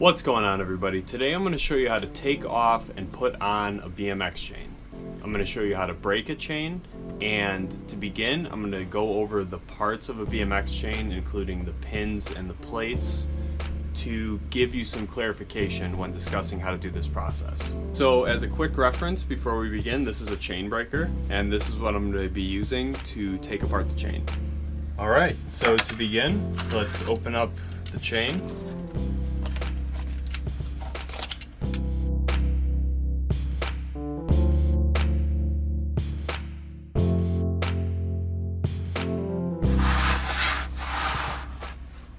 What's going on, everybody? Today I'm going to show you how to take off and put on a BMX chain. I'm going to show you how to break a chain, and to begin I'm going to go over the parts of a BMX chain, including the pins and the plates, to give you some clarification when discussing how to do this process. So as a quick reference before we begin, this is a chain breaker, and this is what I'm going to be using to take apart the chain. Alright, so to begin, let's open up the chain.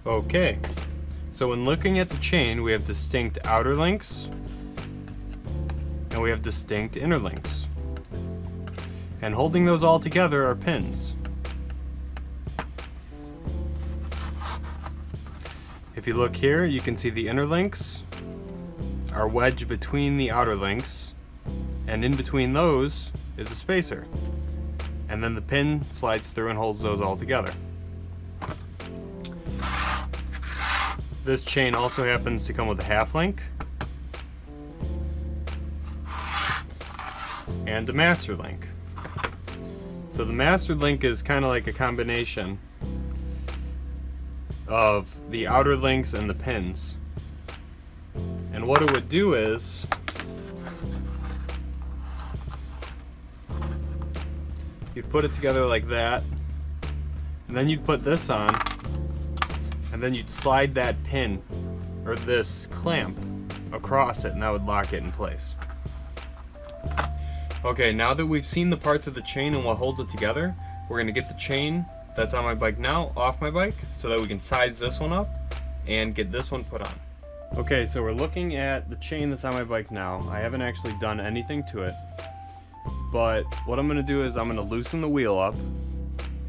Okay, so when looking at the chain, we have distinct outer links and we have distinct inner links. And holding those all together are pins. If you look here, you can see the inner links are wedged between the outer links, and in between those is a spacer. And then the pin slides through and holds those all together. This chain also happens to come with a half link and a master link. So the master link is kind of like a combination of the outer links and the pins. And what it would do is you'd put it together like that, and then you'd put this on, and then you'd slide that pin or this clamp across it, and that would lock it in place. Okay, now that we've seen the parts of the chain and what holds it together, we're going to get the chain that's on my bike now off my bike so that we can size this one up and get this one put on. Okay, so we're looking at the chain that's on my bike now. I haven't actually done anything to it, but what I'm going to do is I'm going to loosen the wheel up,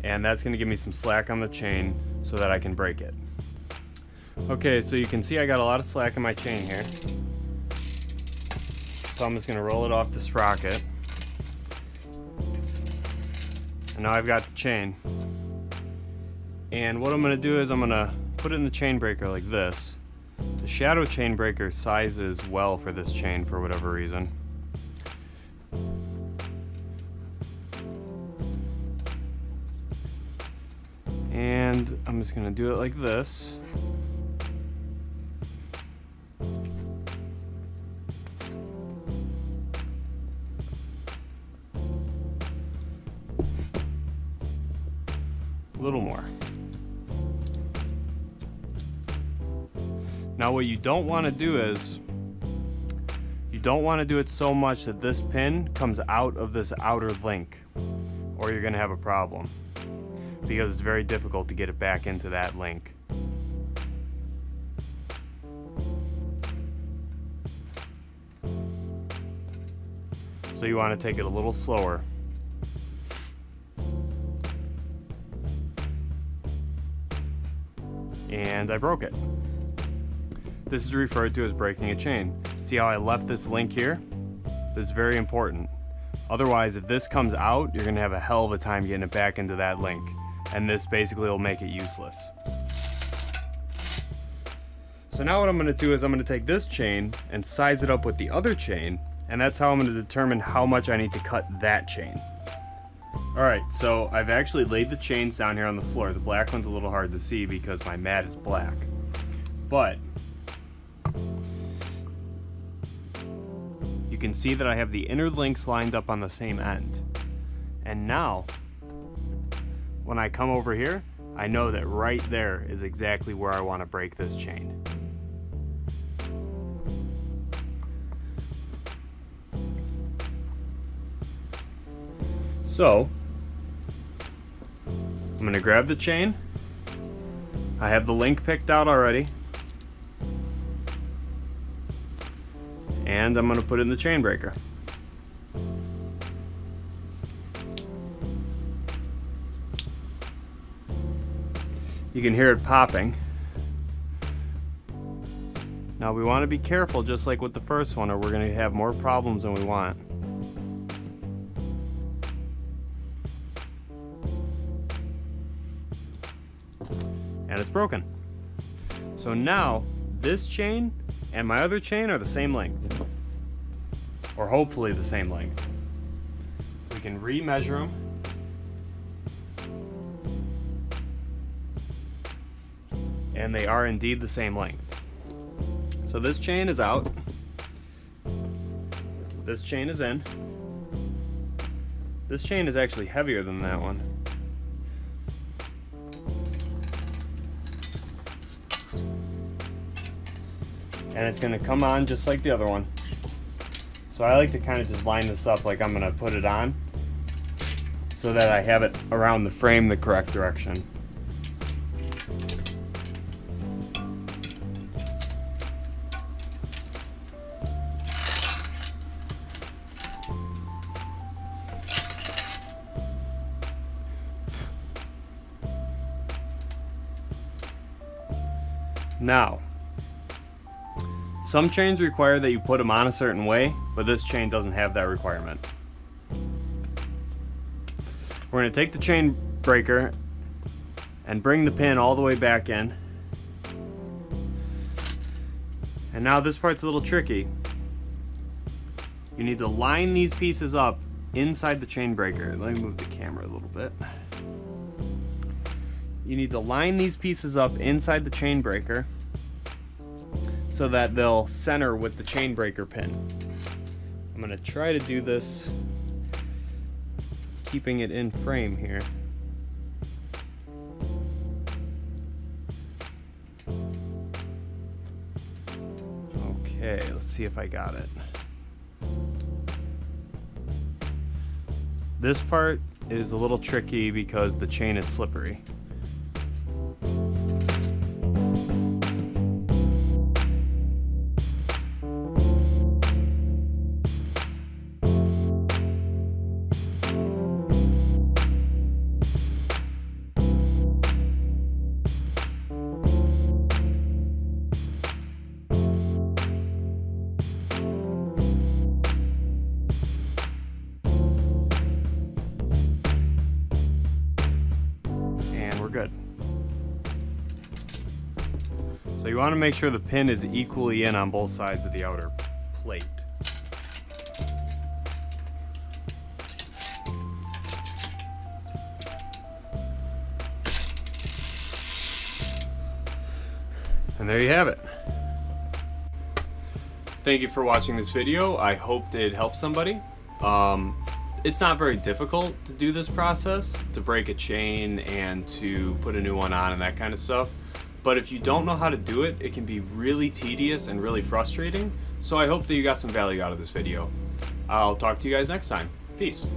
and that's going to give me some slack on the chain so that I can break it. Okay, so you can see I got a lot of slack in my chain here. So I'm just going to roll it off the sprocket. And now I've got the chain. And what I'm going to do is I'm going to put it in the chain breaker like this. The Shadow chain breaker sizes well for this chain for whatever reason. And I'm just going to do it like this. A little more. Now what you don't want to do is you don't want to do it so much that this pin comes out of this outer link, or you're going to have a problem because it's very difficult to get it back into that link. So you want to take it a little slower. And I broke it. This is referred to as breaking a chain. See how I left this link here? This is very important. Otherwise, if this comes out, you're going to have a hell of a time getting it back into that link. And this basically will make it useless. So now what I'm going to do is I'm going to take this chain and size it up with the other chain, and that's how I'm going to determine how much I need to cut that chain. Alright, so I've actually laid the chains down here on the floor. The black one's a little hard to see because my mat is black. But you can see that I have the inner links lined up on the same end. And now, when I come over here, I know that right there is exactly where I want to break this chain. So, I'm going to grab the chain. I have the link picked out already. And I'm going to put it in the chain breaker. You can hear it popping. Now we want to be careful, just like with the first one, or we're going to have more problems than we want. And it's broken. So now this chain and my other chain are the same length, or hopefully the same length. We can re-measure them. And they are indeed the same length. So this chain is out. This chain is in. This chain is actually heavier than that one. And it's gonna come on just like the other one. So I like to kind of just line this up like I'm gonna put it on, so that I have it around the frame the correct direction. Now, some chains require that you put them on a certain way, but this chain doesn't have that requirement. We're going to take the chain breaker and bring the pin all the way back in. And now this part's a little tricky. You need to line these pieces up inside the chain breaker. Let me move the camera a little bit. You need to line these pieces up inside the chain breaker so that they'll center with the chain breaker pin. I'm gonna try to do this keeping it in frame here. Okay, let's see if I got it. This part is a little tricky because the chain is slippery. Good. So you want to make sure the pin is equally in on both sides of the outer plate. And there you have it. Thank you for watching this video. I hope it helped somebody. It's not very difficult to do this process, to break a chain and to put a new one on and that kind of stuff. But if you don't know how to do it, it can be really tedious and really frustrating. So I hope that you got some value out of this video. I'll talk to you guys next time. Peace.